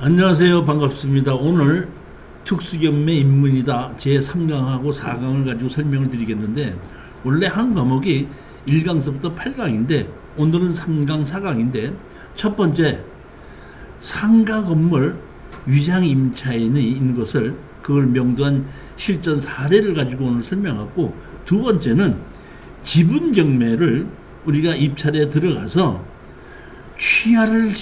안녕하세요. 반갑습니다. 오늘 특수경매 입문이다 제3강하고 4강을 가지고 설명을 드리겠는데, 원래 한 과목이 1강서부터 8강인데 오늘은 3강 4강인데, 첫 번째 상가 건물 위장 임차인이 있는 것을 그걸 명도한 실전 사례를 가지고 오늘 설명하고, 두 번째는 지분 경매를 우리가 입찰에 들어가서 취하를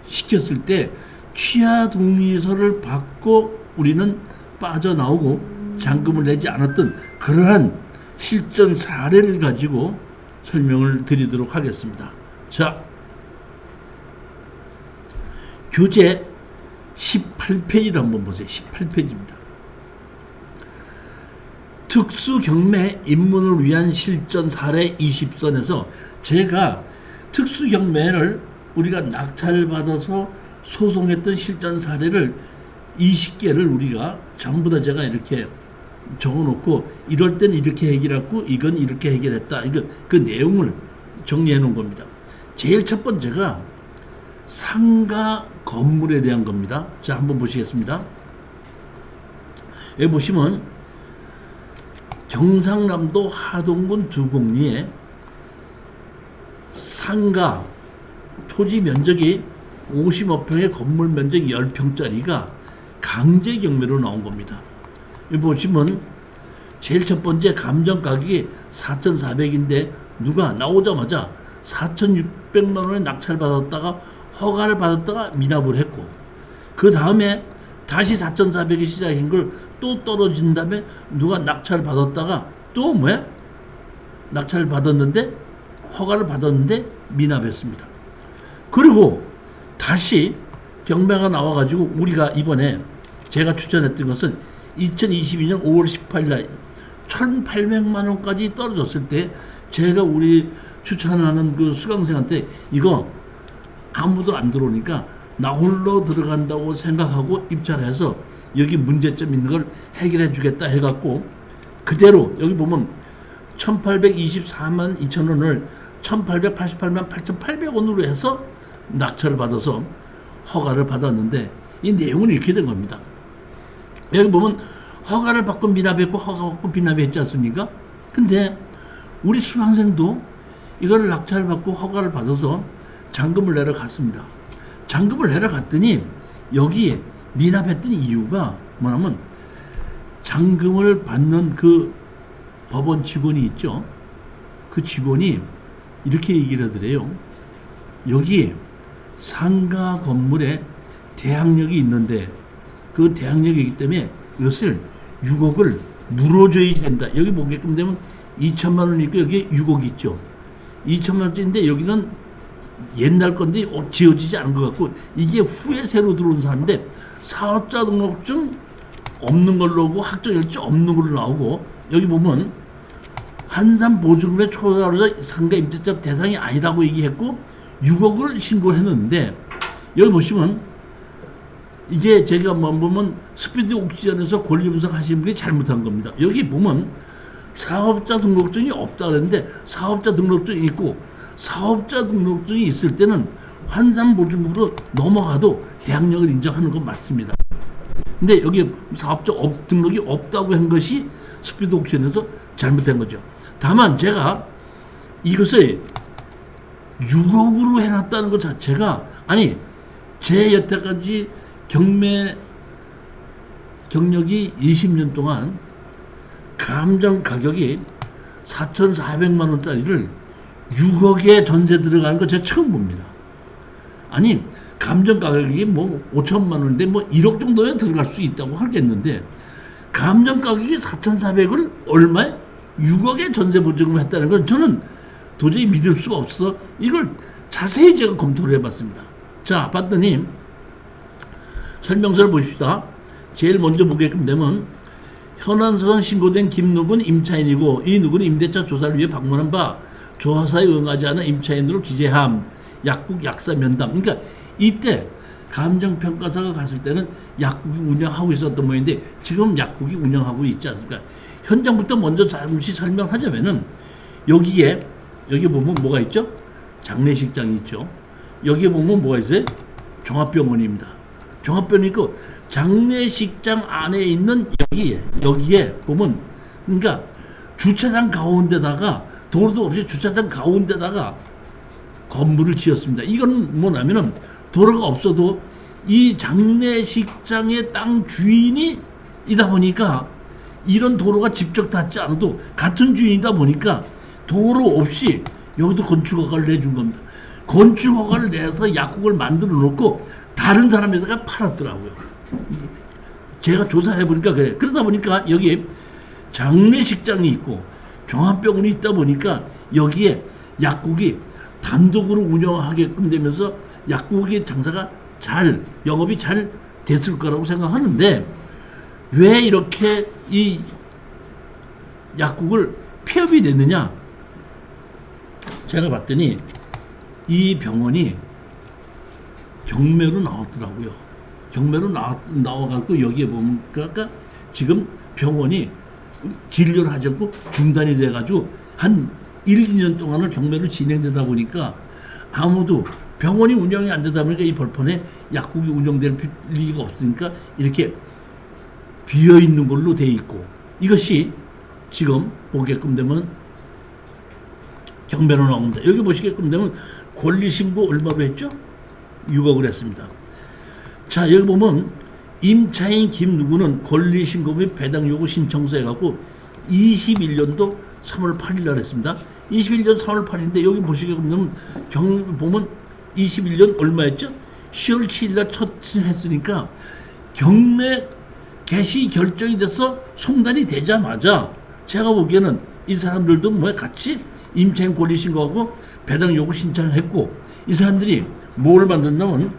시켰을 때 취하 동의서를 받고 우리는 빠져나오고 잔금을 내지 않았던 그러한 실전 사례를 가지고 설명을 드리도록 하겠습니다. 자, 교재 18페이지를 한번 보세요. 18페이지입니다. 특수경매 입문을 위한 실전 사례 20선에서 제가 특수경매를 우리가 낙찰받아서 소송했던 실전 사례를 20개를 우리가 전부 다 제가 이렇게 적어놓고, 이럴 때는 이렇게 해결했고 이건 이렇게 해결했다, 이거 그 내용을 정리해 놓은 겁니다. 제일 첫 번째가 상가 건물에 대한 겁니다. 자, 한번 보시겠습니다. 여기 보시면 경상남도 하동군 두곡리에 상가 토지 면적이 55평의 건물 면적 10평짜리가 강제 경매로 나온 겁니다. 여기 보시면 제일 첫 번째 감정 가격이 4,400인데 누가 나오자마자 4,600만 원에 낙찰 받았다가 허가를 받았다가 미납을 했고, 그 다음에 다시 4,400이 시작인 걸 또 떨어진 다음에 누가 낙찰 받았다가 또 뭐야? 낙찰을 받았는데 허가를 받았는데 미납했습니다. 그리고 다시 경매가 나와가지고 우리가 이번에 제가 추천했던 것은 2022년 5월 18일 날 1,800만 원까지 떨어졌을 때 제가 우리 추천하는 그 수강생한테 이거 아무도 안 들어오니까 나 홀로 들어간다고 생각하고 입찰해서 여기 문제점 있는 걸 해결해 주겠다 해갖고, 그대로 여기 보면 1,824만 2천 원을 1,888만 8,800원으로 해서 낙찰을 받아서 허가를 받았는데, 이 내용은 이렇게 된 겁니다. 여기 보면 허가를 받고 미납했고 허가 받고 미납했지 않습니까? 근데 우리 수강생도 이걸 낙찰을 받고 허가를 받아서 잔금을 내러 갔습니다. 잔금을 내러 갔더니 여기 미납했던 이유가 뭐냐면, 잔금을 받는 그 법원 직원이 있죠. 그 직원이 이렇게 얘기를 하더래요. 여기 상가 건물에 대항력이 있는데 그 대항력이 있기 때문에 이것을 6억을 물어줘야 된다. 여기 보게끔 되면 2천만 원이 있고 여기에 6억이 있죠. 2천만 원짜리인데 여기는 옛날 건데 지어지지 않은 것 같고, 이게 후에 새로 들어온 사람인데 사업자 등록증 없는 걸로 오고 학적일지 없는 걸로 나오고, 여기 보면 한산 보증금의 초과로서 상가 임대차 대상이 아니라고 얘기했고 6억을 신고했는데, 여기 보시면 이게 제가 보면 스피드 옥션에서 권리 분석하신 분이 잘못한 겁니다. 여기 보면 사업자 등록증이 없다 그랬는데 사업자 등록증이 있고, 사업자 등록증이 있을 때는 환산보증금으로 넘어가도 대항력을 인정하는 건 맞습니다. 근데 여기 사업자 등록이 없다고 한 것이 스피드 옥션에서 잘못된 거죠. 다만 제가 이것을 6억으로 해놨다는 것 자체가, 아니 제 여태까지 경매 경력이 20년 동안 감정 가격이 4,400만 원짜리를 6억에 전세 들어가는 거 제가 처음 봅니다. 아니 감정 가격이 뭐 5천만 원인데 뭐 1억 정도에 들어갈 수 있다고 하겠는데, 감정 가격이 4,400을 얼마에 6억에 전세 보증을 했다는 건 저는 도저히 믿을 수가 없어서 이걸 자세히 제가 검토를 해봤습니다. 자, 봤더니 설명서를 보십시다. 제일 먼저 보게끔 되면 현안소송 신고된 김누군 임차인이고 이 누구는 임대차 조사를 위해 방문한 바 조사에 응하지 않은 임차인으로 기재함, 약국 약사 면담. 그러니까 이때 감정평가사가 갔을 때는 약국이 운영하고 있었던 모양인데 지금 약국이 운영하고 있지 않습니까? 현장부터 먼저 잠시 설명하자면은, 여기에 여기 보면 뭐가 있죠? 장례식장이 있죠. 여기에 보면 뭐가 있어요? 종합병원입니다. 종합병원이 있고 장례식장 안에 있는 여기에 보면 그러니까 주차장 가운데다가 도로도 없이 주차장 가운데다가 건물을 지었습니다. 이건 뭐냐면은 도로가 없어도 이 장례식장의 땅 주인이 이다 보니까 이런 도로가 직접 닿지 않아도 같은 주인이다 보니까 도로 없이 여기도 건축 허가를 내준 겁니다. 건축 허가를 내서 약국을 만들어 놓고 다른 사람에다가 팔았더라고요. 제가 조사를 해보니까 그래. 그러다 보니까 여기 장례식장이 있고 종합병원이 있다 보니까 여기에 약국이 단독으로 운영하게끔 되면서 약국의 장사가 영업이 잘 됐을 거라고 생각하는데 왜 이렇게 이 약국을 폐업이 됐느냐? 제가 봤더니 이 병원이 경매로 나왔더라고요. 경매로 나와갖고 여기에 보면 그러니까 지금 병원이 진료를 하지 않고 중단이 돼가지고 한 1, 2년 동안을 경매로 진행되다 보니까 아무도 병원이 운영이 안 되다 보니까 이 벌판에 약국이 운영될 리가 없으니까 이렇게 비어 있는 걸로 돼 있고 이것이 지금 보게끔 되면 경매로 나옵니다. 여기 보시게끔 되면 권리신고 얼마로 했죠? 6억을 했습니다. 자, 여기 보면 임차인 김누구는 권리신고 및 배당 요구 신청서 해갖고 21년도 3월 8일 날 했습니다. 21년 3월 8일인데 여기 보시게끔 되면 보면 21년 얼마였죠? 10월 7일 날 첫 했으니까 경매 개시 결정이 돼서 송달이 되자마자 제가 보기에는 이 사람들도 같이 임차인 권리 신고하고 배당 요구 신청했고 이 사람들이 뭘 만든다면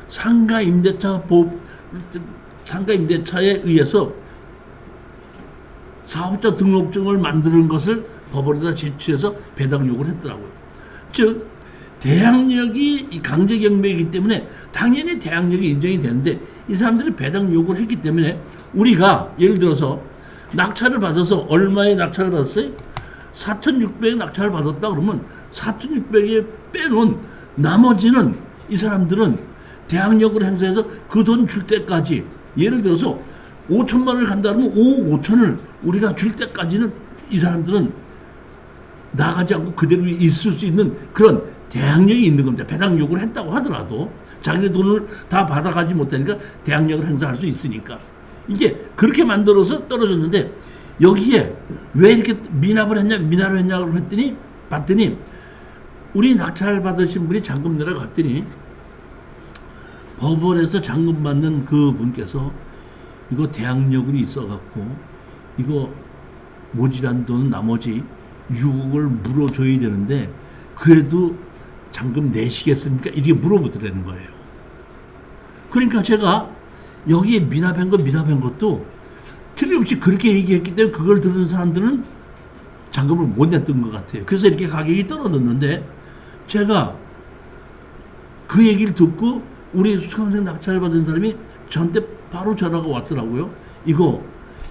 상가 임대차에 의해서 사업자 등록증을 만드는 것을 법원에다 제출해서 배당 요구를 했더라고요. 즉 대항력이 강제 경매이기 때문에 당연히 대항력이 인정이 되는데 이 사람들이 배당 요구를 했기 때문에 우리가 예를 들어서 낙찰을 받아서 얼마의 낙찰을 받았어요? 4,600에 낙찰을 받았다 그러면 4,600에 빼놓은 나머지는 이 사람들은 대항력을 행사해서 그 돈 줄 때까지 예를 들어서 5천만 원을 간다 그러면 5억 5천을 우리가 줄 때까지는 이 사람들은 나가지 않고 그대로 있을 수 있는 그런 대항력이 있는 겁니다. 배당 요구를 했다고 하더라도 자기네 돈을 다 받아가지 못하니까 대항력을 행사할 수 있으니까 이게 그렇게 만들어서 떨어졌는데 여기에 왜 이렇게 미납을 했냐고 봤더니 우리 낙찰 받으신 분이 잔금 내라고 갔더니 법원에서 잔금 받는 그 분께서 이거 대항력이 있어갖고 이거 모자란 돈 나머지 6억을 물어줘야 되는데 그래도 잔금 내시겠습니까? 이렇게 물어보더라는 거예요. 그러니까 제가 여기에 미납한 것도 틀림없이 그렇게 얘기했기 때문에 그걸 들은 사람들은 잔금을 못 냈던 것 같아요. 그래서 이렇게 가격이 떨어졌는데 제가 그 얘기를 듣고 우리 수강생 낙찰 받은 사람이 저한테 바로 전화가 왔더라고요. 이거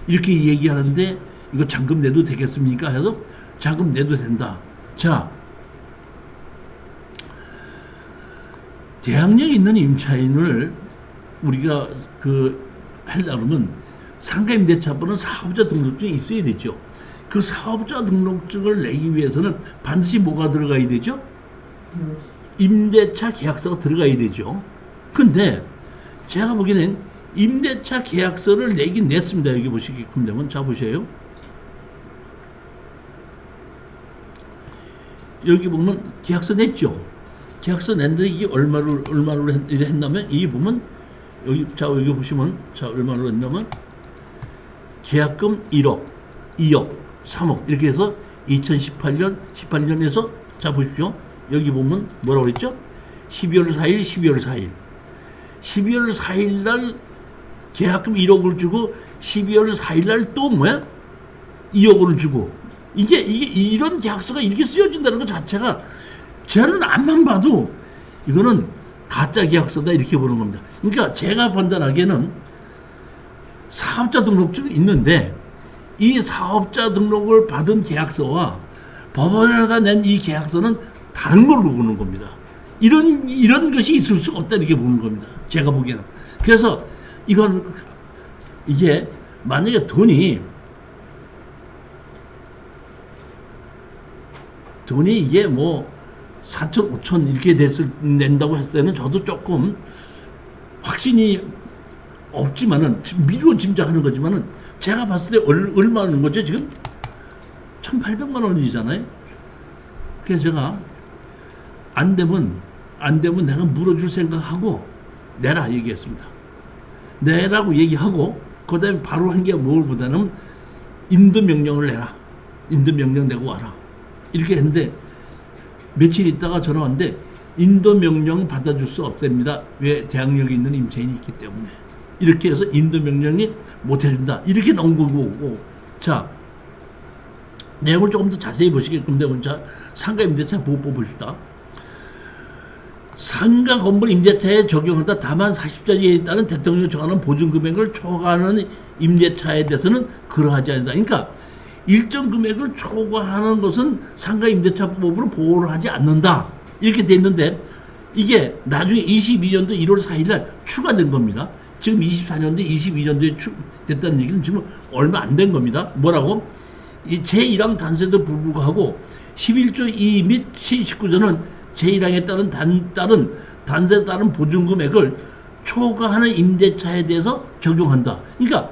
이렇게 얘기하는데 이거 잔금 내도 되겠습니까? 해서 잔금 내도 된다. 자, 대항력 있는 임차인을 우리가 하려고 하면 상가임대차번은 사업자 등록증이 있어야 되죠. 그 사업자 등록증을 내기 위해서는 반드시 뭐가 들어가야 되죠? 임대차 계약서가 들어가야 되죠. 근데 제가 보기에는 임대차 계약서를 내긴 냈습니다. 여기 보시게끔 되면 자 보세요. 여기 보면 계약서 냈죠. 계약서 냈는데 이게 얼마로 했냐면 이게 보면 여기 보시면 얼마로 했냐면 계약금 1억, 2억, 3억 이렇게 해서 18년에서 자 보십시오. 여기 보면 뭐라고 그랬죠? 12월 4일 날 계약금 1억을 주고 12월 4일 날 또 2억을 주고 이게 이런 계약서가 이렇게 쓰여진다는 것 자체가 저는 앞만 봐도 이거는 가짜 계약서다 이렇게 보는 겁니다. 그러니까 제가 판단하기에는 사업자 등록증이 있는데 이 사업자 등록을 받은 계약서와 법원에다 낸 이 계약서는 다른 걸로 보는 겁니다. 이런 것이 있을 수가 없다 이렇게 보는 겁니다. 제가 보기에는. 그래서 이게 만약에 돈이 이게 뭐 4천, 5천 이렇게 낸다고 했을 때는 저도 조금 확신이 없지만은 미루어 짐작하는 거지만은 제가 봤을 때 얼마 하는 거죠 지금? 1,800만 원이잖아요. 그래서 제가 안 되면 내가 물어줄 생각하고 내라 얘기했습니다. 내라고 얘기하고 그 다음에 바로 한 게 뭘보다는 인도 명령을 내라. 인도 명령 내고 와라. 이렇게 했는데 며칠 있다가 전화 왔는데 인도 명령 받아줄 수 없답니다. 왜? 대항력에 있는 임차인이 있기 때문에. 이렇게 해서 인도 명령이 못 해준다. 이렇게 나온 거고. 자, 내용을 조금 더 자세히 보시게끔 되면 자, 상가 임대차 보호법 보십시다. 상가 건물 임대차에 적용한다. 다만 40자 이하에 따른 대통령이 정하는 보증 금액을 초과하는 임대차에 대해서는 그러하지 않는다. 그러니까 일정 금액을 초과하는 것은 상가 임대차법으로 보호를 하지 않는다. 이렇게 돼 있는데 이게 나중에 22년도 1월 4일 날 추가된 겁니다. 지금 24년도 22년도에 됐다는 얘기는 지금 얼마 안 된 겁니다. 뭐라고? 이 제1항 단세도 불구하고 11조 2 및 19조는 제1항에 따른 단세에 따른 보증금액을 초과하는 임대차에 대해서 적용한다. 그러니까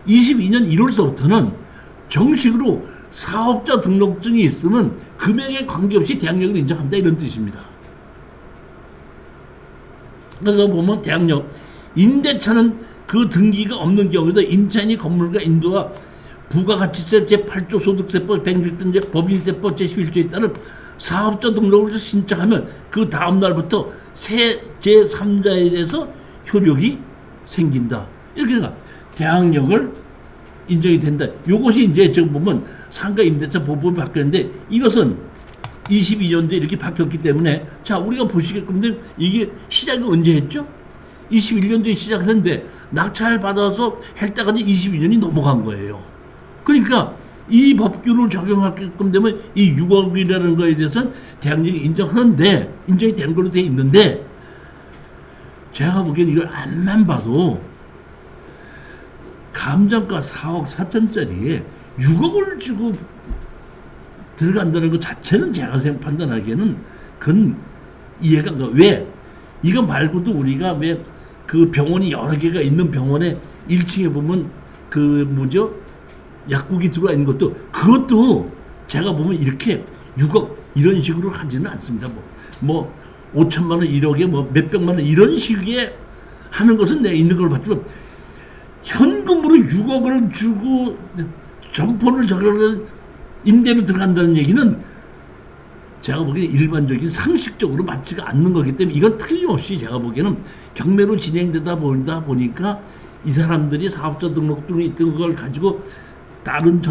22년 1월서부터는 정식으로 사업자 등록증이 있으면 금액에 관계없이 대항력을 인정한다 이런 뜻입니다. 그래서 보면 대항력 임대차는 그 등기가 없는 경우에도 임차인이 건물과 인도와 부가가치세 제8조 소득세법 160조 법인세법 제11조에 따른 사업자 등록을 신청하면 그 다음 날부터 새 제3자에 대해서 효력이 생긴다. 이렇게 대항력을 인정이 된다. 이것이 이제 지금 보면 상가 임대차 보호법이 바뀌었는데 이것은 22년도에 이렇게 바뀌었기 때문에 자 우리가 보시게끔 이게 시작이 언제 했죠? 21년도에 시작했는데 낙찰 받아서 할 때까지 22년이 넘어간 거예요. 그러니까 이 법규를 적용하게끔 되면 이 6억이라는 거에 대해서는 대항력이 인정하는데 인정이 된 걸로 돼 있는데 제가 보기엔 이걸 안만 봐도 감정가 4억 4천짜리에 6억을 주고 들어간다는 것 자체는 제가 판단하기에는 그건 이해가 안 가. 왜? 이거 말고도 우리가 왜 그 병원이 여러 개가 있는 병원에 1층에 보면 그 뭐죠? 약국이 들어와 있는 그것도 제가 보면 이렇게 6억 이런 식으로 하지는 않습니다. 뭐 5천만 원 1억에 뭐 몇백만 원 이런 식의 하는 것은 내가 있는 걸 봤지만 현금으로 6억을 주고 점포를 저기를 임대로 들어간다는 얘기는 제가 보기에 일반적인 상식적으로 맞지가 않는 거기 때문에 이건 틀림없이 제가 보기에는 경매로 진행되다 보니까 이 사람들이 사업자 등록증이 있던 걸 가지고 다른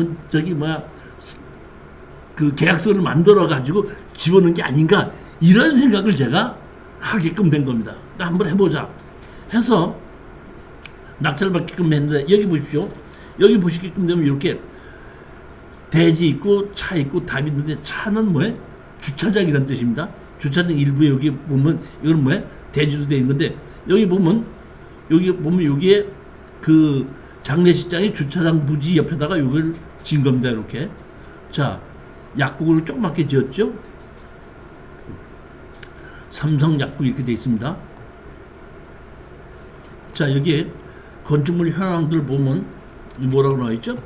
그 계약서를 만들어 가지고 집어넣은 게 아닌가 이런 생각을 제가 하게끔 된 겁니다. 한번 해보자 해서 낙찰 받게끔 했는데 여기 보십시오. 여기 보시게끔 되면 이렇게 대지 있고 차 있고 답이 있는데 차는 뭐예요? 주차장이라는 뜻입니다. 주차장 일부에 여기 보면 이건 뭐예요? 대지로 되어 있는 건데 여기 보면 여기에 그 장례식장의 주차장 부지 옆에다가 이걸 지은 겁니다. 이렇게. 자, 약국을 조그맣게 지었죠? 삼성 약국 이렇게 되어 있습니다. 자, 여기에 건축물 현황들 보면 뭐라고 나와 있죠?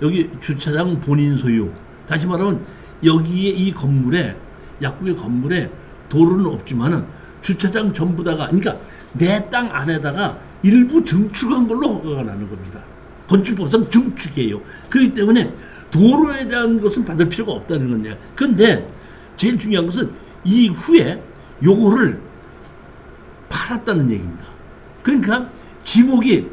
여기 주차장 본인 소유. 다시 말하면 여기에 이 건물에 약국의 건물에 도로는 없지만은 주차장 전부 다가 그러니까 내 땅 안에다가 일부 증축한 걸로 허가가 나는 겁니다. 건축법상 증축이에요. 그렇기 때문에 도로에 대한 것은 받을 필요가 없다는 건데요. 그런데 제일 중요한 것은 이후에 요거를 팔았다는 얘기입니다. 그러니까 지목이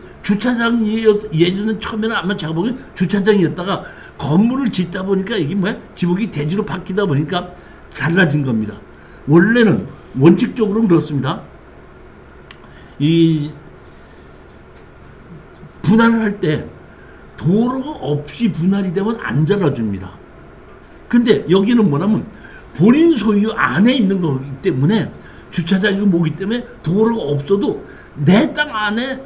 예전에 처음에는 아마 제가 보기엔 주차장이었다가 건물을 짓다 보니까 이게 뭐야? 지목이 대지로 바뀌다 보니까 달라진 겁니다. 원래는 원칙적으로는 그렇습니다. 이 분할을 할 때 도로가 없이 분할이 되면 안 잘라줍니다. 근데 여기는 뭐냐면 본인 소유 안에 있는 거기 때문에 주차장이고 뭐기 때문에 도로가 없어도 내 땅 안에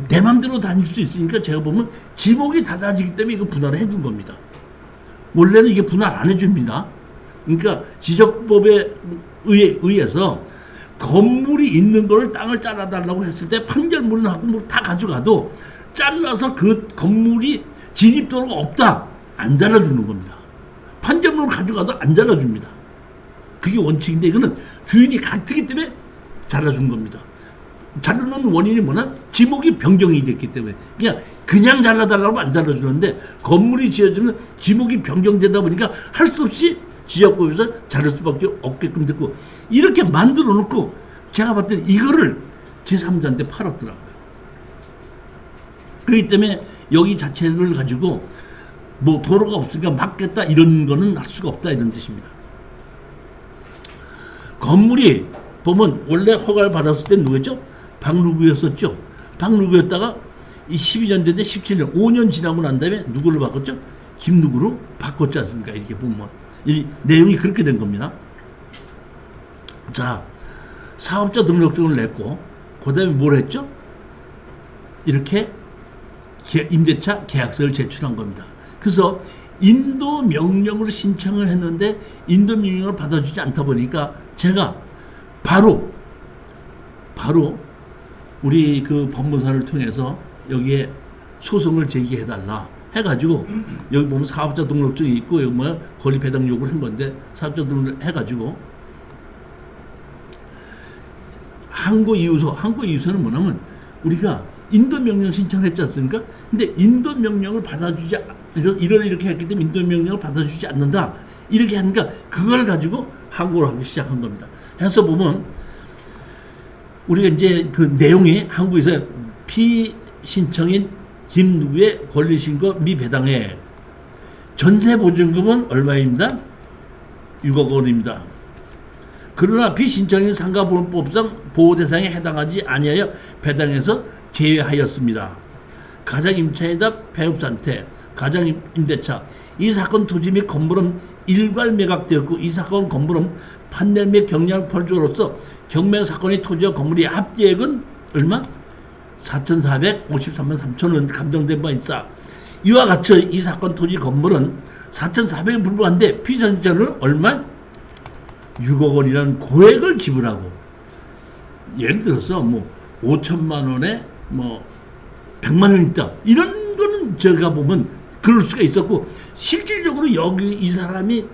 내 맘대로 다닐 수 있으니까 제가 보면 지목이 달라지기 때문에 이거 분할을 해준 겁니다. 원래는 이게 분할 안 해줍니다. 그러니까 지적법에 의해서 건물이 있는 걸 땅을 잘라달라고 했을 때 판결문하고 뭐 다 가져가도 잘라서 그 건물이 진입도로가 없다. 안 잘라주는 겁니다. 판결문을 가져가도 안 잘라줍니다. 그게 원칙인데 이거는 주인이 같기 때문에 잘라준 겁니다. 자르는 원인이 뭐냐? 지목이 변경이 됐기 때문에 그냥 잘라달라고 안 잘라주는데 건물이 지어지면 지목이 변경되다 보니까 할 수 없이 지적법에서 자를 수밖에 없게끔 됐고 이렇게 만들어 놓고 제가 봤을 때 이거를 제3자한테 팔았더라고요. 그렇기 때문에 여기 자체를 가지고 뭐 도로가 없으니까 막겠다 이런 거는 할 수가 없다 이런 뜻입니다. 건물이 보면 원래 허가를 받았을 때 누구였죠? 박누구였었죠. 박누구였다가 이 12년 됐는데 17년 5년 지나고 난 다음에 누구를 바꿨죠? 김누구로 바꿨지 않습니까? 이렇게 보면 이 내용이 그렇게 된 겁니다. 자, 사업자 등록증을 냈고 그 다음에 뭘 했죠? 이렇게 임대차 계약서를 제출한 겁니다. 그래서 인도 명령으로 신청을 했는데 인도 명령을 받아주지 않다 보니까 제가 바로 우리 그 법무사를 통해서 여기에 소송을 제기해달라 해가지고 여기 보면 사업자 등록증이 있고 여기 뭐야 건립 해당 요구를 한 건데 사업자 등록 해가지고 항고 이유서는 뭐냐면 우리가 인도 명령 신청을 했지 않습니까? 근데 인도 명령을 받아주지 이렇게 했기 때문에 인도 명령을 받아주지 않는다 이렇게 하니까 그걸 가지고 항고를 하기 시작한 겁니다. 해서 보면 우리가 이제 그 내용이 항고에서 피신청인 김누구의 권리신고 미배당에 전세보증금은 얼마입니다? 6억 원입니다. 그러나 비신청인 상가보험법상 보호대상에 해당하지 아니하여 배당에서 제외하였습니다. 가장임차에다 배업상태, 가장임대차, 이 사건 토지 및 건물은 일괄 매각되었고 이 사건 건물은 판넬 및 경량 펄주로서 경매 사건의 토지와 건물의 합계액은 얼마? 4,453만 3천 원 감정된 바 있다. 이와 같이 이 사건 토지 건물은 4,400에 불과한데 피선자는 얼마? 6억 원이라는 고액을 지불하고 예를 들어서 뭐 5천만 원에 뭐 100만 원 있다. 이런 거는 제가 보면 그럴 수가 있었고 실질적으로 여기 이 사람이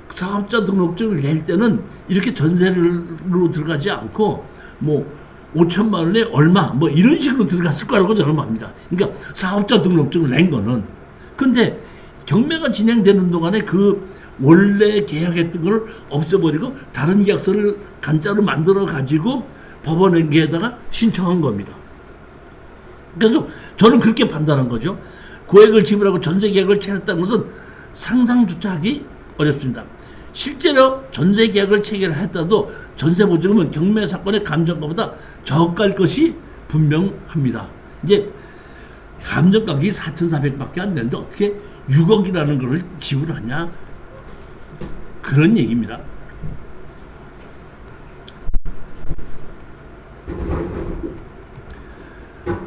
사업자 등록증을 낼 때는 이렇게 전세로 들어가지 않고 뭐 5천만 원에 얼마 뭐 이런 식으로 들어갔을 거라고 저는 봅니다. 그러니까 사업자 등록증을 낸 거는 근데 경매가 진행되는 동안에 그 원래 계약했던 걸 없애버리고 다른 계약서를 간짜로 만들어 가지고 법원에다가 신청한 겁니다. 그래서 저는 그렇게 판단한 거죠. 고액을 지불하고 전세 계약을 체결했다는 것은 상상조차 하기 어렵습니다. 실제로 전세 계약을 체결했다도 전세 보증금은 경매 사건의 감정가보다 저가일 것이 분명합니다. 이제 감정가격이 4,400밖에 안 되는데 어떻게 6억이라는 것을 지불하냐 그런 얘기입니다.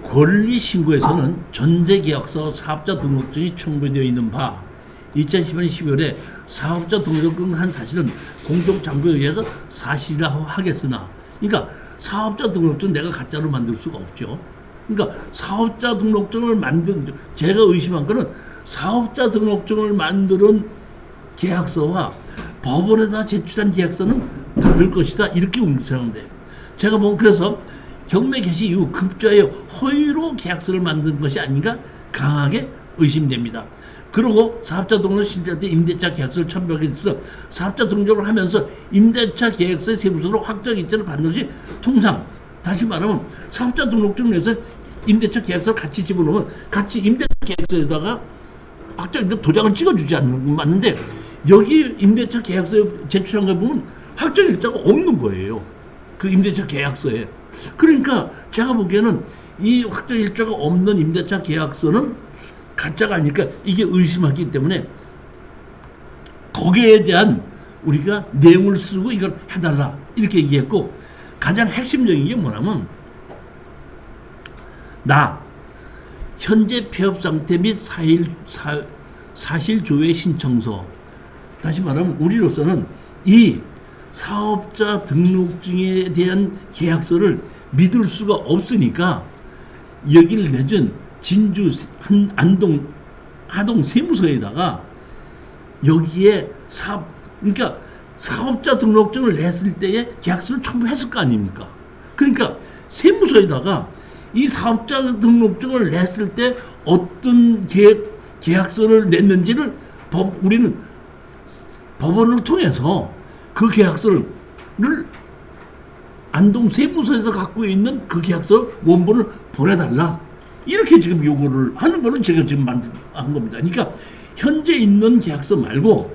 권리신고에서는 전세계약서 사업자 등록증이 첨부되어 있는 바 2010년 12월에 사업자 등록증한 사실은 공동장부에 의해서 사실이라고 하겠으나 그러니까 사업자 등록증 내가 가짜로 만들 수가 없죠. 그러니까 사업자 등록증을 만든 제가 의심한 거는 사업자 등록증을 만드는 계약서와 법원에다 제출한 계약서는 다를 것이다 이렇게 생각합니다. 제가 보면 그래서 경매 개시 이후 급조하여 허위로 계약서를 만든 것이 아닌가 강하게 의심됩니다. 그리고 사업자 등록을 신청할 때 임대차 계약서를 첨부하게 돼서 사업자 등록을 하면서 임대차 계약서의 세부서로 확정 일자를 받는 것이 통상 다시 말하면 사업자 등록증을 내서 임대차 계약서를 같이 집어넣으면 같이 임대차 계약서에다가 확정 도장을 찍어주지 않는데 여기 임대차 계약서에 제출한 걸 보면 확정 일자가 없는 거예요. 그 임대차 계약서에. 그러니까 제가 보기에는 이 확정 일자가 없는 임대차 계약서는 가짜가 아닐까 이게 의심하기 때문에 거기에 대한 우리가 내용을 쓰고 이걸 해달라 이렇게 얘기했고, 가장 핵심적인 게 뭐냐면 나 현재 폐업 상태 및 사실조회 신청서, 다시 말하면 우리로서는 이 사업자 등록증에 대한 계약서를 믿을 수가 없으니까 여기를 내준 진주 안동 하동 세무서에다가 여기에 그러니까 사업자 등록증을 냈을 때에 계약서를 첨부했을 거 아닙니까? 그러니까 세무서에다가 이 사업자 등록증을 냈을 때 어떤 계약서를 냈는지를 우리는 법원을 통해서 그 계약서를 안동 세무서에서 갖고 있는 그 계약서 원본을 보내달라, 이렇게 지금 요구를 하는 거를 제가 지금 한 겁니다. 그러니까 현재 있는 계약서 말고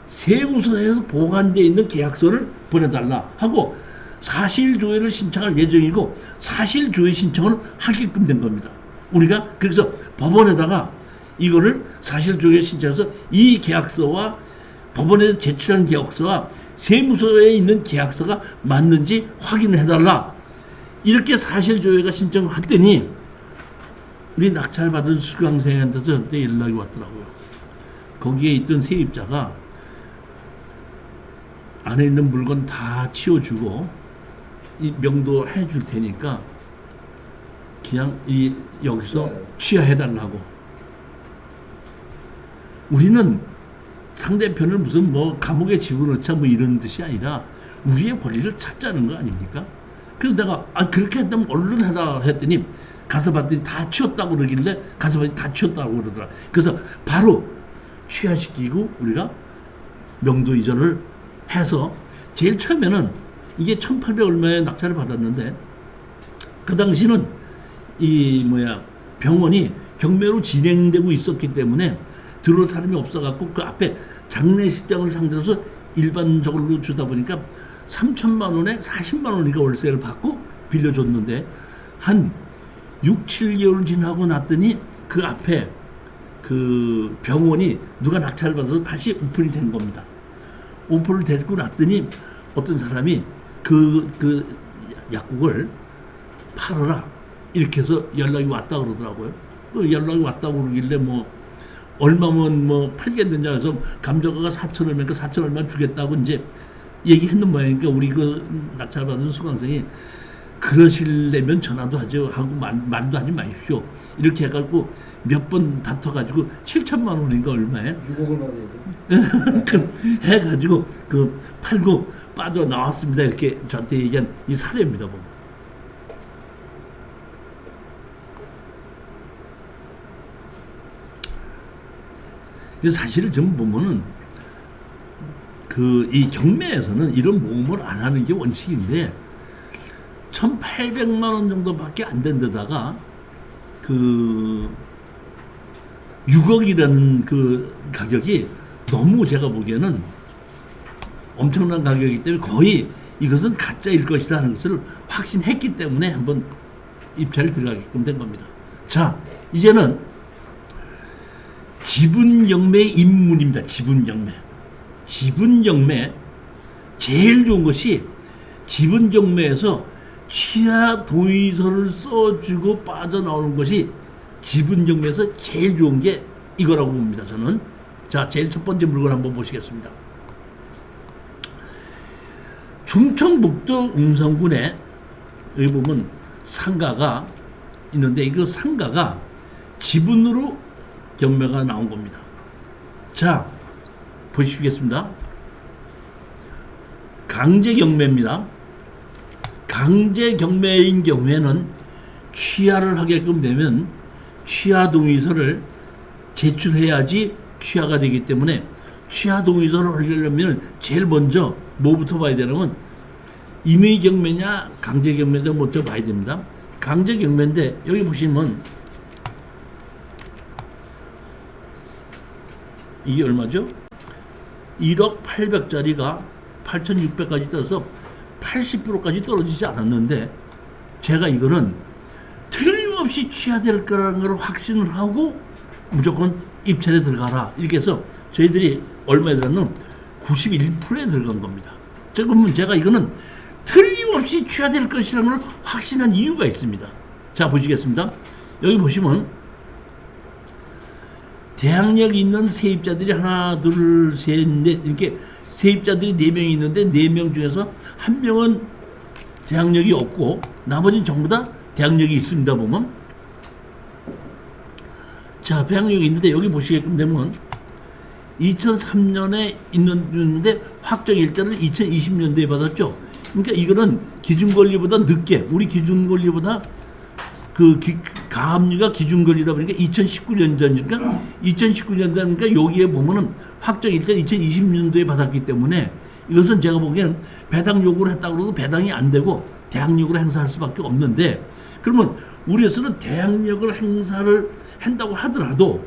세무서에서 보관되어 있는 계약서를 보내달라 하고 사실조회를 신청할 예정이고, 사실조회 신청을 하게끔 된 겁니다. 우리가 그래서 법원에다가 이거를 사실조회 신청해서 이 계약서와 법원에서 제출한 계약서와 세무서에 있는 계약서가 맞는지 확인을 해달라, 이렇게 사실조회가 신청했더니 우리 낙찰받은 수강생한테서 연락이 왔더라고요. 거기에 있던 세입자가 안에 있는 물건 다 치워주고 이 명도 해줄 테니까 그냥 여기서 취하해달라고. 우리는 상대편을 무슨 뭐 감옥에 집어넣자 뭐 이런 뜻이 아니라 우리의 권리를 찾자는 거 아닙니까? 그래서 내가 그렇게 했다면 얼른 해라 했더니 가서 봤더니 다 치웠다고 그러길래 가서 봤더니 다 치웠다고 그러더라. 그래서 바로 취하시키고 우리가 명도 이전을 해서, 제일 처음에는 이게 1,800 얼마에 낙찰을 받았는데 그 당시는 병원이 경매로 진행되고 있었기 때문에 들어올 사람이 없어갖고 그 앞에 장례식장을 상대로서 일반적으로 주다 보니까 3천만 원에 40만 원이니까 월세를 받고 빌려줬는데 한 6, 7개월 지나고 났더니 그 앞에 그 병원이 누가 낙찰을 받아서 다시 오픈이 된 겁니다. 오픈을 됐고 났더니 어떤 사람이 그 약국을 팔아라 이렇게 해서 연락이 왔다 그러더라고요. 그 연락이 왔다고 그러길래 얼마면 팔겠느냐 해서 감정가가 4천 얼마니까 4천 얼마 주겠다고 이제 얘기했는 모양이니까 우리 그 낙찰받은 수강생이 그러시려면 전화도 하죠 하고 말도 하지 마십시오 이렇게 해갖고 몇 번 다퉈가지고 7천만 원인가 얼마에 6억을 받아야 해가지고 팔고 빠져나왔습니다 이렇게 저한테 얘기한 이 사례입니다. 사실을 좀 보면은 이 경매에서는 이런 모험을 안 하는 게 원칙인데 1,800만 원 정도밖에 안 된 데다가 6억이라는 그 가격이 너무 제가 보기에는 엄청난 가격이기 때문에 거의 이것은 가짜일 것이다 하는 것을 확신했기 때문에 한번 입찰을 들어가게끔 된 겁니다. 자, 이제는 지분경매 입문입니다. 지분경매 제일 좋은 것이 지분경매에서 취하 동의서를 써주고 빠져나오는 것이 지분경매에서 제일 좋은 게 이거라고 봅니다. 저는. 자, 제일 첫 번째 물건 한번 보시겠습니다. 충청북도 음성군에 여기 보면 상가가 있는데 이거 상가가 지분으로 경매가 나온 겁니다. 자, 보시겠습니다. 강제경매입니다. 강제경매인 경우에는 취하를 하게끔 되면 취하동의서를 제출해야지 취하가 되기 때문에 취하동의서를 하려면 제일 먼저 뭐부터 봐야 되냐면 임의경매냐 강제경매냐 먼저 봐야 됩니다. 강제경매인데 여기 보시면 이게 얼마죠? 1억 800짜리가 8,600까지 떠서 80%까지 떨어지지 않았는데 제가 이거는 틀림없이 취하될 거라는 걸 확신을 하고 무조건 입찰에 들어가라 이렇게 해서 저희들이 얼마에 들었냐면 91%에 들어간 겁니다. 그러면 제가 이거는 틀림없이 취하될 것이라는 걸 확신한 이유가 있습니다. 자, 보시겠습니다. 여기 보시면 대학력이 있는 세입자들이 하나, 둘, 셋, 넷 이렇게 세입자들이 4명이 있는데 4명 중에서 1명은 대학력이 없고 나머지는 전부 다 대학력이 있습니다. 보면 자, 대학력이 있는데 여기 보시게끔 되면 2003년에 있는데 확정 일자를 2020년도에 받았죠. 그러니까 이거는 기준권리보다 늦게, 우리 기준권리보다 가압류가 기준권리다 보니까 2019년도니까 2019년도니까 여기에 보면은 확정 일자 2020년도에 받았기 때문에 이것은 제가 보기에는 배당 요구를 했다고 해도 배당이 안 되고 대항력으로 행사할 수밖에 없는데, 그러면 우리에서는 대항력을 행사를 한다고 하더라도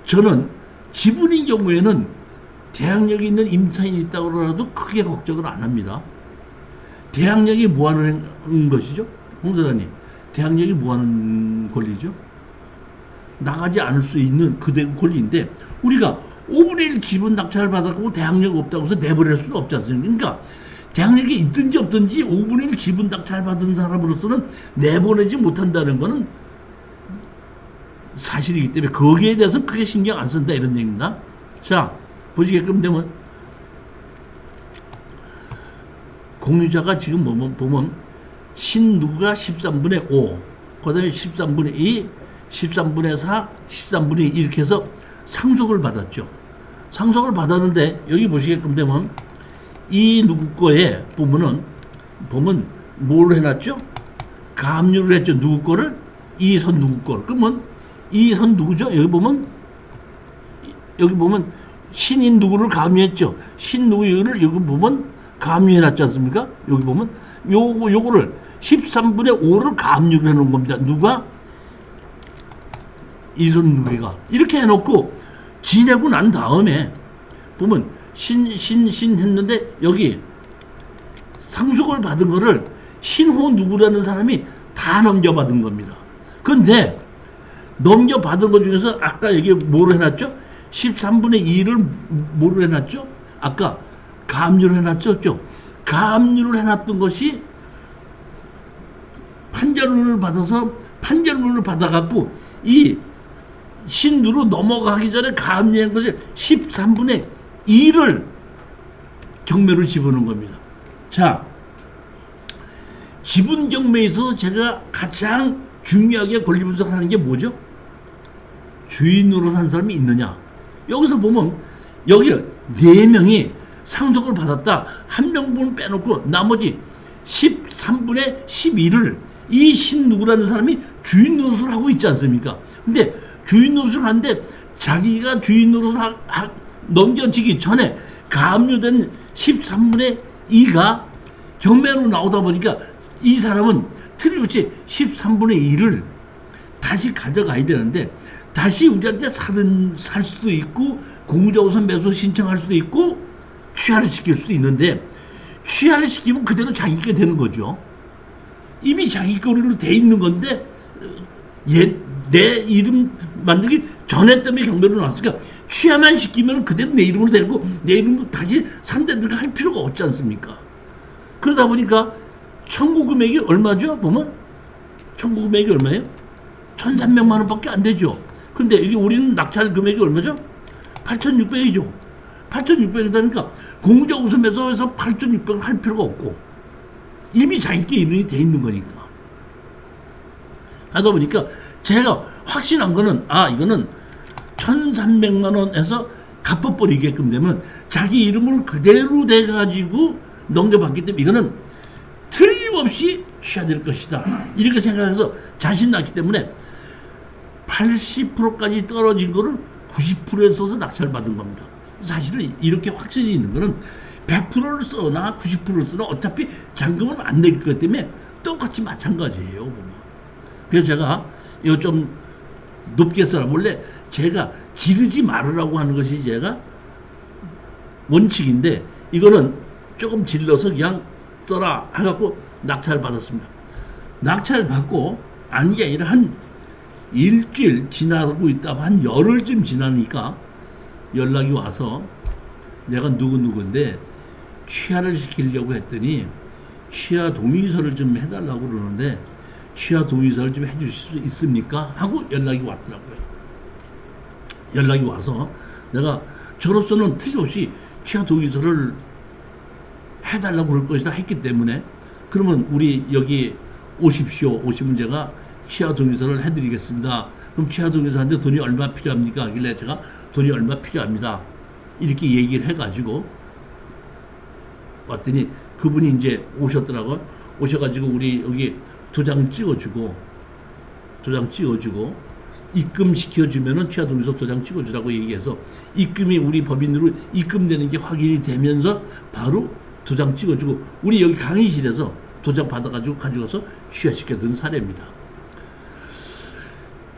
저는 지분의 경우에는 대항력이 있는 임차인이 있다고 하더라도 크게 걱정을 안 합니다. 대항력이 뭐 하는 것이죠? 홍 사장님, 대항력이 뭐 하는 권리죠? 나가지 않을 수 있는 그대 권리인데 우리가 5분의 1 지분 낙찰을 받았고 대항력 없다고 해서 내버릴 수는 없지 않습니까? 그러니까 대항력이 있든지 없든지 5분의 1 지분 낙찰 받은 사람으로서는 내보내지 못한다는 것은 사실이기 때문에 거기에 대해서 크게 신경 안 쓴다 이런 얘기입니다. 자, 보시게끔 되면 공유자가 지금 보면 신누가 13분의 5, 그 다음에 13분의 2, 13분의 4, 13분의 2 이렇게 해서 상속을 받았죠. 상속을 받았는데 여기 보시게끔 되면 이 누구 거에 보면 뭘 해놨죠? 가압류를 했죠. 누구 거를? 이 선 누구 거를. 그러면 이 선 누구죠? 여기 보면 신인 누구를 가압류했죠. 신 누구를 여기 보면 가압류해놨지 않습니까? 여기 보면 요거를 13분의 5를 가압류를 해놓은 겁니다. 누가? 이런 누구가 이렇게 해놓고 지내고 난 다음에 보면 신 했는데 여기 상속을 받은 거를 신호 누구라는 사람이 다 넘겨받은 겁니다. 근데 넘겨받은 것 중에서 아까 여기 뭐로 해놨죠? 13분의 2를 뭐로 해놨죠? 아까 가압류를 해놨죠? 가압류를 해놨던 것이 판결문을 받아갖고 이 신두로 넘어가기 전에 가압류한 것을 13분의 2를 경매로 집어넣은 겁니다. 자, 지분 경매에 있어서 제가 가장 중요하게 권리 분석하는 게 뭐죠? 주인으로 산 사람이 있느냐. 여기서 보면 여기 4명이 상속을 받았다. 한 명분을 빼놓고 나머지 13분의 12를 이 신누구라는 사람이 주인 노릇을 하고 있지 않습니까? 근데 주인 노릇을 하는데 자기가 주인 노릇을 넘겨지기 전에 가압류된 13분의 2가 경매로 나오다 보니까 이 사람은 틀림없이 13분의 2를 다시 가져가야 되는데 다시 우리한테 살 수도 있고 공유자 우선 매수 신청할 수도 있고 취하를 시킬 수도 있는데 취하를 시키면 그대로 자기 게 되는 거죠. 이미 자기 거로 돼 있는 건데 내 이름 만들기 전에 때문에 경매로 나왔으니까 취하만 시키면 그대로 내 이름으로 되고 내 이름으로 다시 산대들과 할 필요가 없지 않습니까? 그러다 보니까 청구 금액이 얼마죠? 보면 청구 금액이 얼마예요? 1,300만 원밖에 안 되죠. 근데 이게 우리는 낙찰 금액이 얼마죠? 8,600이죠. 8,600이다니까 공유자 우선매수에서 해서 8,600을 할 필요가 없고 이미 자기께 이름이 돼 있는 거니까. 하다 보니까 제가 확신한 거는 이거는 1,300만 원에서 갚아버리게끔 되면 자기 이름을 그대로 돼가지고 넘겨받기 때문에 이거는 틀림없이 취하될 것이다. 이렇게 생각해서 자신 났기 때문에 80%까지 떨어진 거를 90%에 써서 낙찰을 받은 겁니다. 사실은 이렇게 확신이 있는 거는 100%를 써나 90%를 쓰나 어차피 잔금은 안 낼 것 때문에 똑같이 마찬가지예요. 그래서 제가 이거 좀 높게 써라. 원래 제가 지르지 말으라고 하는 것이 제가 원칙인데 이거는 조금 질러서 그냥 써라 해갖고 낙찰을 받았습니다. 낙찰을 받고 아니 게 아니라 한 일주일 지나고 있다 한 열흘쯤 지나니까 연락이 와서 내가 누구인데 취하를 시키려고 했더니 취하 동의서를 좀 해달라고 그러는데 취하 동의서를 좀 해주실 수 있습니까? 하고 연락이 왔더라고요. 연락이 와서 내가 저로서는 틀림없이 취하 동의서를 해달라고 그럴 것이다 했기 때문에 그러면 우리 여기 오십시오. 오시면 제가 취하 동의서를 해드리겠습니다. 그럼 취하 동의서한테 돈이 얼마 필요합니까? 하길래 제가 돈이 얼마 필요합니다. 이렇게 얘기를 해가지고 왔더니 그분이 이제 오셨더라고요. 오셔가지고 우리 여기 도장 찍어주고 입금시켜주면은 취하 동의서 도장 찍어주라고 얘기해서 입금이 우리 법인으로 입금되는 게 확인이 되면서 바로 도장 찍어주고 우리 여기 강의실에서 도장 받아가지고 가져가서 취하시켰던 사례입니다.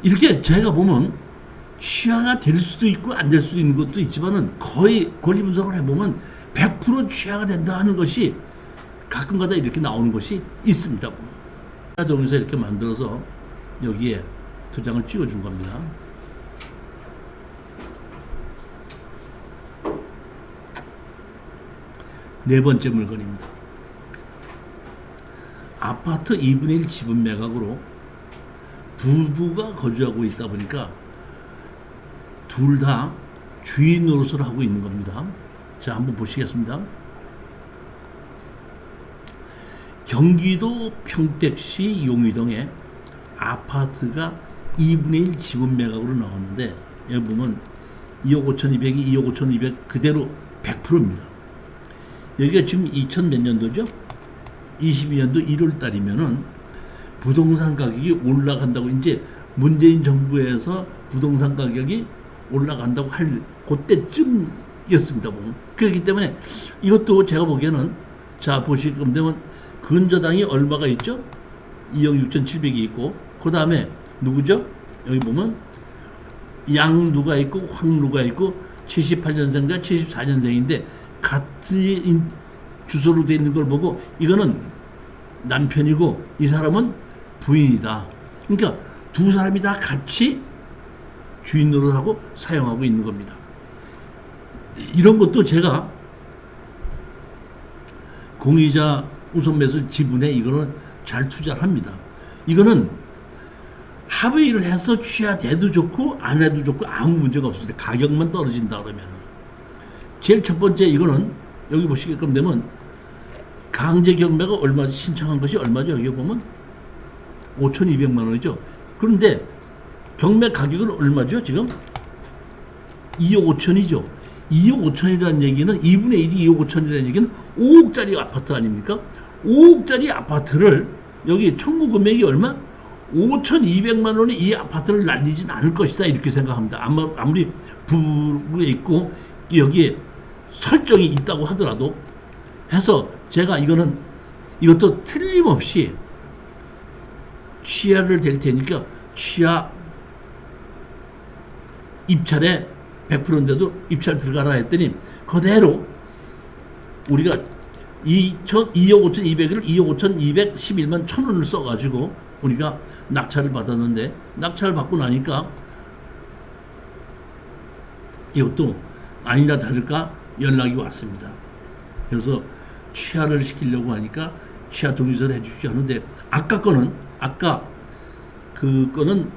이렇게 제가 보면 취하가 될 수도 있고 안 될 수도 있는 것도 있지만은 거의 권리 분석을 해보면 100% 취하가 된다 하는 것이 가끔가다 이렇게 나오는 것이 있습니다. 취하 동의서 이렇게 만들어서 여기에 도장을 찍어준 겁니다. 네 번째 물건입니다. 아파트 2분의 1 지분 매각으로 부부가 거주하고 있다 보니까 둘 다 주인 노릇을 하고 있는 겁니다. 자, 한번 보시겠습니다. 경기도 평택시 용의동에 아파트가 2분의 1 지분 매각으로 나왔는데 여기 보면 2억 5,200이 2억 5,200 그대로 100%입니다. 여기가 지금 2000 몇 년도죠? 22년도 1월 달이면은 부동산 가격이 올라간다고 이제 문재인 정부에서 부동산 가격이 올라간다고 할 그때쯤이었습니다. 그렇기 때문에 이것도 제가 보기에는 자 보시면 되면 근저당이 얼마가 있죠? 2억 6,700이 있고 그 다음에 누구죠? 여기 보면 양누가 있고 황누가 있고 78년생과 74년생인데 같은 주소로 되어 있는 걸 보고 이거는 남편이고 이 사람은 부인이다. 그러니까 두 사람이 다 같이 주인 노릇하고 사용하고 있는 겁니다. 이런 것도 제가 공이자 우선매수 지분에 이거는 잘 투자를 합니다. 이거는 합의를 해서 취하돼도 좋고 안 해도 좋고 아무 문제가 없습니다. 가격만 떨어진다 그러면은. 제일 첫 번째 이거는 여기 보시게끔 되면 강제 경매가 얼마 신청한 것이 얼마죠? 여기 보면 5,200만 원이죠. 그런데 경매 가격은 얼마죠? 지금 2억 5천이죠. 2억 5천이라는 얘기는 2분의 1이 2억 5천이라는 얘기는 5억짜리 아파트 아닙니까? 5억짜리 아파트를 여기 청구 금액이 얼마? 5,200만 원에 이 아파트를 날리진 않을 것이다 이렇게 생각합니다. 아무리 부부에 있고 여기에 설정이 있다고 하더라도 해서 제가 이것도 틀림없이 취하를 될 테니까 취하 입찰에 100%인데도 입찰 들어가라 했더니 그대로 우리가 2억 5,200을 2억 5,211만 1,000원을 써가지고 우리가 낙찰을 받았는데 낙찰을 받고 나니까 이것도 아니나 다를까 연락이 왔습니다. 그래서 취하를 시키려고 하니까 취하 동의서를 해주지 않는데 아까 그거는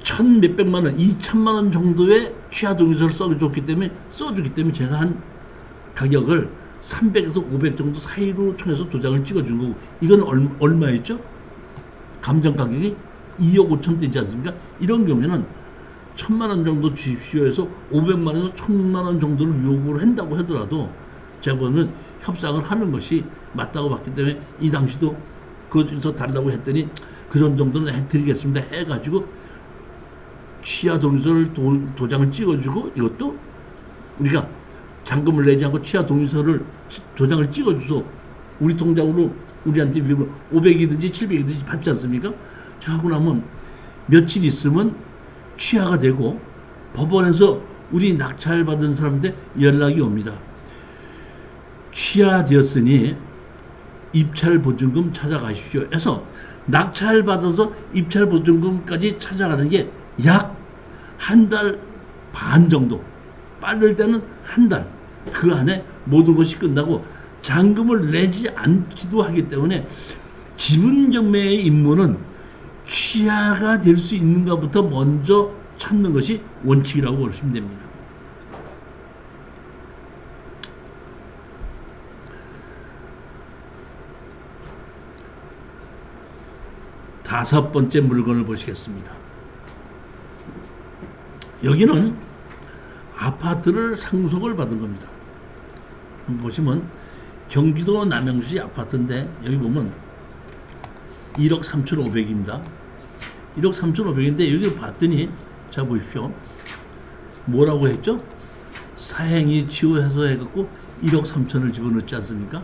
1,000 몇백만 원, 2천만 원 정도의 취하 동의서를 써주기 때문에 제가 한 가격을 300에서 500 정도 사이로 통해서 도장을 찍어준 거고 이건 얼마였죠? 감정 가격이 2억 5천 되지 않습니까? 이런 경우에는 1,000만 원 정도 주십시오 해서 500만 원에서 1,000만 원 정도를 요구를 한다고 하더라도 제가 보면 협상을 하는 것이 맞다고 봤기 때문에 이 당시도 그것에서 달라고 했더니 그런 정도는 해드리겠습니다 해가지고 취하 동의서를 도장을 찍어주고 이것도 우리가 잔금을 내지 않고 취하 동의서를 도장을 찍어줘서 우리 통장으로 우리한테 500이든지 700이든지 받지 않습니까? 자 하고 나면 며칠 있으면 취하가 되고 법원에서 우리 낙찰 받은 사람한테 연락이 옵니다. 취하되었으니 입찰 보증금 찾아가십시오 해서 낙찰 받아서 입찰 보증금까지 찾아가는 게 약 한 달 반 정도 빠를 때는 한 달. 그 안에 모든 것이 끝나고 잔금을 내지 않기도 하기 때문에 지분 경매의 임무는 취하가 될 수 있는가부터 먼저 찾는 것이 원칙이라고 보시면 됩니다. 다섯 번째 물건을 보시겠습니다. 여기는 아파트를 상속을 받은 겁니다. 보시면 경기도 남양주시 아파트인데 여기 보면 1억 3,500입니다. 1억 3,500인데 여기 봤더니 자 보십시오. 뭐라고 했죠? 사행위 취소해서 해갖고 1억 3천을 집어넣지 않습니까?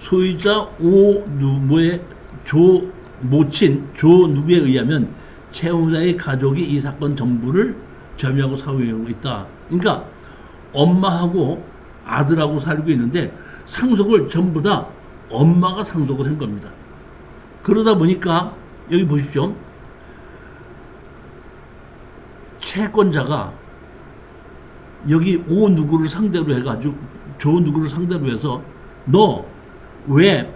소유자 오 누구의 조 모친 조 누구에 의하면 채무자의 가족이 이 사건 전부를 점유하고 사용하고 있다. 그러니까 엄마하고 아들하고 살고 있는데 상속을 전부 다 엄마가 상속을 한 겁니다. 그러다 보니까 여기 보십시오. 채권자가 여기 오 누구를 상대로 해가지고 조 누구를 상대로 해서 너 왜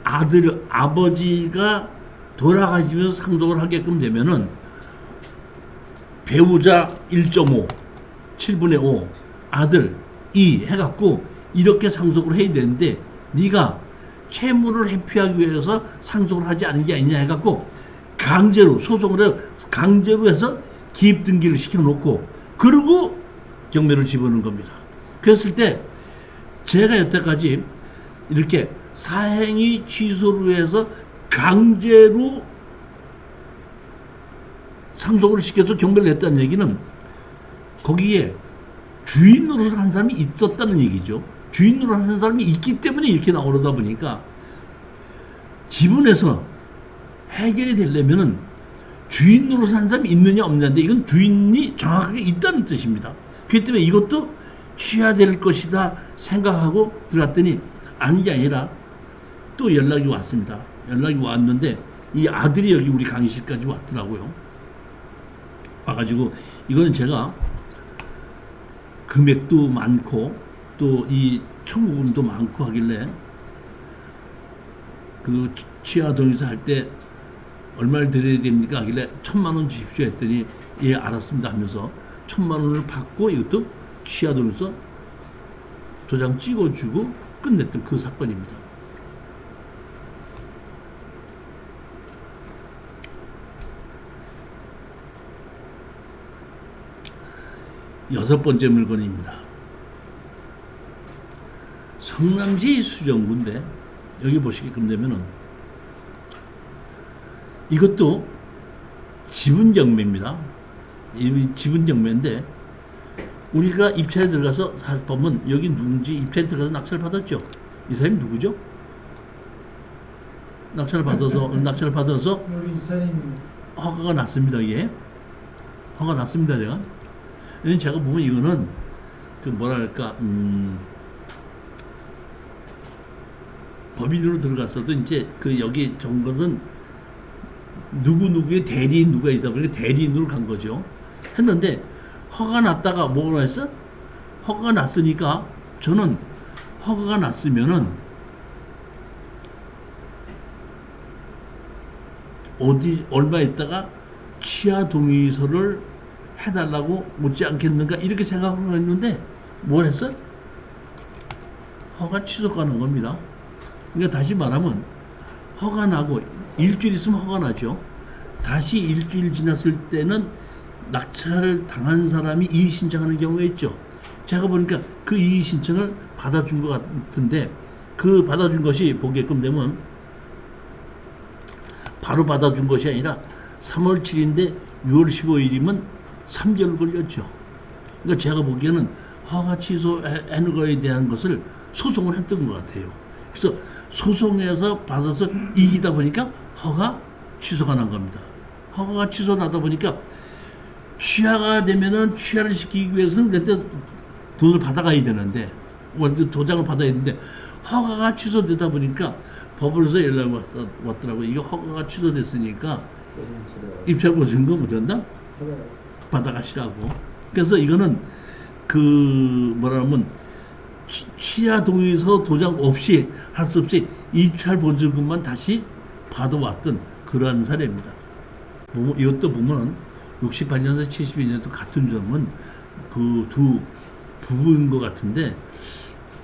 아들 아버지가 돌아가시면서 상속을 하게끔 되면은 배우자 1.5 7분의 5 아들 2 해갖고 이렇게 상속을 해야 되는데 네가 채무를 회피하기 위해서 상속을 하지 않은 게 아니냐 해갖고 강제로 소송을 해서 강제로 해서 기입 등기를 시켜놓고 그러고 경매를 집어넣은 겁니다. 그랬을 때 제가 여태까지 이렇게 사행위 취소로 해서 강제로 상속을 시켜서 경매를 냈다는 얘기는 거기에 주인 노릇을 한 사람이 있었다는 얘기죠. 주인 노릇을 한 사람이 있기 때문에 이렇게 나오다 보니까 지분에서 해결이 되려면은 주인 노릇을 한 사람이 있느냐 없느냐인데 이건 주인이 정확하게 있다는 뜻입니다. 그렇기 때문에 이것도 취하될 것이다 생각하고 들어갔더니 아닌 게 아니라 또 연락이 왔습니다. 연락이 왔는데 이 아들이 여기 우리 강의실까지 왔더라고요. 와가지고 이거는 제가 금액도 많고 또 이 청구금도 많고 하길래 그 취하 동의서 할 때 얼마를 드려야 됩니까 하길래 1,000만 원 주십시오 했더니 예 알았습니다 하면서 1,000만 원을 받고 이것도 취하 동의서 도장 찍어주고 끝냈던 그 사건입니다. 여섯 번째 물건입니다. 성남시 수정구인데 여기 보시게끔 되면은 이것도 지분 경매입니다. 이 지분 경매인데 우리가 입찰에 들어가서 보면 여기 누군지 입찰에 들어가서 낙찰을 받았죠. 이 사람이 누구죠? 낙찰을 받아서 우리 이사님 허가가 났습니다. 이게 허가 났습니다. 제가 보면 이거는 그 뭐랄까 법인으로 들어갔어도 이제 그 여기 전 것은 누구의 대리인 누가 있다 보니까 대리인으로 간 거죠. 했는데 허가 났다가 뭐라 했어? 허가가 났으니까 저는 허가가 났으면은 어디 얼마 있다가 취하 동의서를 해달라고 묻지 않겠는가 이렇게 생각을 했는데 뭘 했어? 허가 취소가 난 겁니다. 그러니까 다시 말하면 허가 나고 일주일 있으면 허가 나죠. 다시 일주일 지났을 때는 낙찰을 당한 사람이 이의 신청하는 경우가 있죠. 제가 보니까 그 이의 신청을 받아준 것 같은데 그 받아준 것이 보게끔 되면 바로 받아준 것이 아니라 3월 7일인데 6월 15일이면 3개월 걸렸죠. 그러니까 제가 보기에는 허가 취소하는 거에 대한 것을 소송을 했던 것 같아요. 그래서 소송에서 받아서 이기다 보니까 허가 취소가 난 겁니다. 허가가 취소 나다 보니까 취하가 되면은 취하를 시키기 위해서는 그때 돈을 받아가야 되는데 도장을 받아야 되는데 허가가 취소되다 보니까 법원에서 연락이 왔더라고. 이게 허가가 취소됐으니까 보증처럼 입찰 보증금 뭐 된다? 찾아라. 받아가시라고. 그래서 이거는 그 뭐라 하면 취하 동의서 도장 없이 할 수 없이 입찰 보증금만 다시 받아왔던 그러한 사례입니다. 이것도 보면은 68년에서 72년도 같은 점은 그 두 부부인 것 같은데,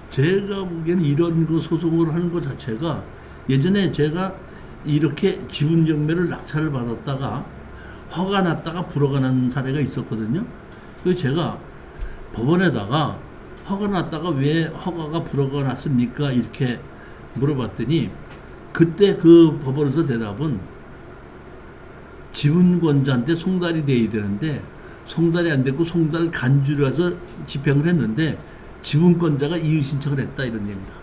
제가 보기에는 이런 거 소송을 하는 것 자체가, 예전에 제가 이렇게 지분 경매를 낙찰을 받았다가 허가 났다가 불허가 난 사례가 있었거든요. 그래서 제가 법원에다가 허가 났다가 왜 허가가 불허가 났습니까? 이렇게 물어봤더니, 그때 그 법원에서 대답은 지분권자한테 송달이 돼야 되는데 송달이 안 됐고 송달 간주라서 집행을 했는데 지분권자가 이의 신청을 했다, 이런 얘기입니다.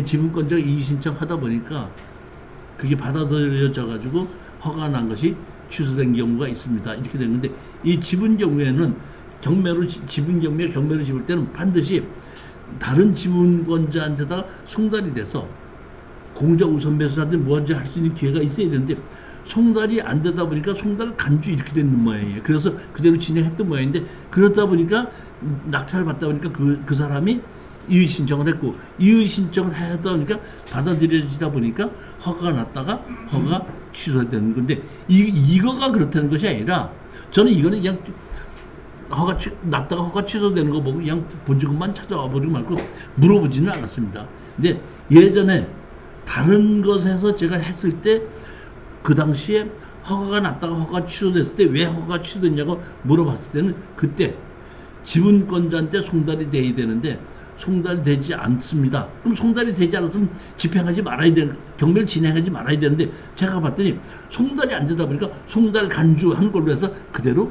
지분권자가 이의 신청하다 보니까 그게 받아들여져 가지고 허가가 난 것이 취소된 경우가 있습니다. 이렇게 된 건데, 이 지분 경우에는 지분 경매를 집을 때는 반드시 다른 지분권자한테다가 송달이 돼서 공자 우선 매수하든 뭐든지 할 수 있는 기회가 있어야 되는데, 송달이 안 되다 보니까 송달 간주 이렇게 되는 모양이에요. 그래서 그대로 진행했던 모양인데, 그러다 보니까 낙찰을 받다 보니까 그 사람이 이의 신청을 했고, 이의 신청을 하다 보니까 받아들여지다 보니까 허가가 났다가 허가가 취소되는 건데, 이거가 그렇다는 것이 아니라, 저는 이거는 그냥 났다가 허가 취소되는 거 보고 그냥 보증금만 찾아와 버리고 말고 물어보지는 않았습니다. 근데 예전에 다른 것에서 제가 했을 때 그 당시에 허가가 났다가 허가 취소됐을 때 왜 허가가 취소됐냐고 물어봤을 때는, 그때 지분권자한테 송달이 돼야 되는데 송달이 되지 않습니다. 그럼 송달이 되지 않았으면 집행하지 말아야 되는, 경매를 진행하지 말아야 되는데, 제가 봤더니 송달이 안 되다 보니까 송달 간주한 걸로 해서 그대로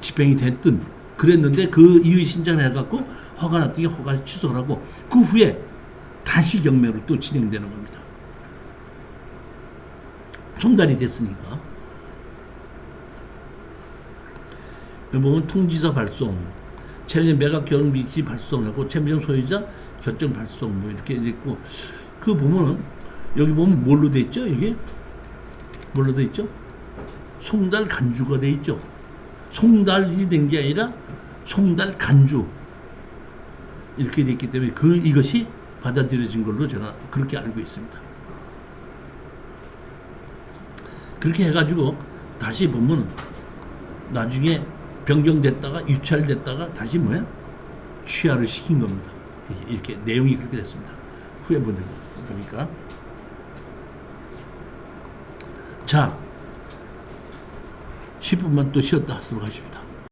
집행이 됐든 그랬는데, 그 이의 신청을 해갖고 허가 났더니 허가 취소를 하고 그 후에 다시 경매로 또 진행되는 겁니다. 송달이 됐으니까. 여기 보면 통지서 발송, 채무 매각 결정 미시 발송하고 채무정 소유자 결정 발송 뭐 이렇게 돼 있고, 그 보면은 여기 보면 뭘로 돼 있죠? 이게 뭘로 돼 있죠? 송달 간주가 돼 있죠. 송달이 된 게 아니라 송달 간주 이렇게 돼 있기 때문에 이것이 받아들여진 걸로 제가 그렇게 알고 있습니다. 그렇게 해가지고 다시 보면 나중에 변경됐다가 유찰됐다가 다시 취하를 시킨 겁니다. 이렇게 내용이 그렇게 됐습니다. 후에 보니까. 자, 10분만 또 쉬었다 하도록 하십니다.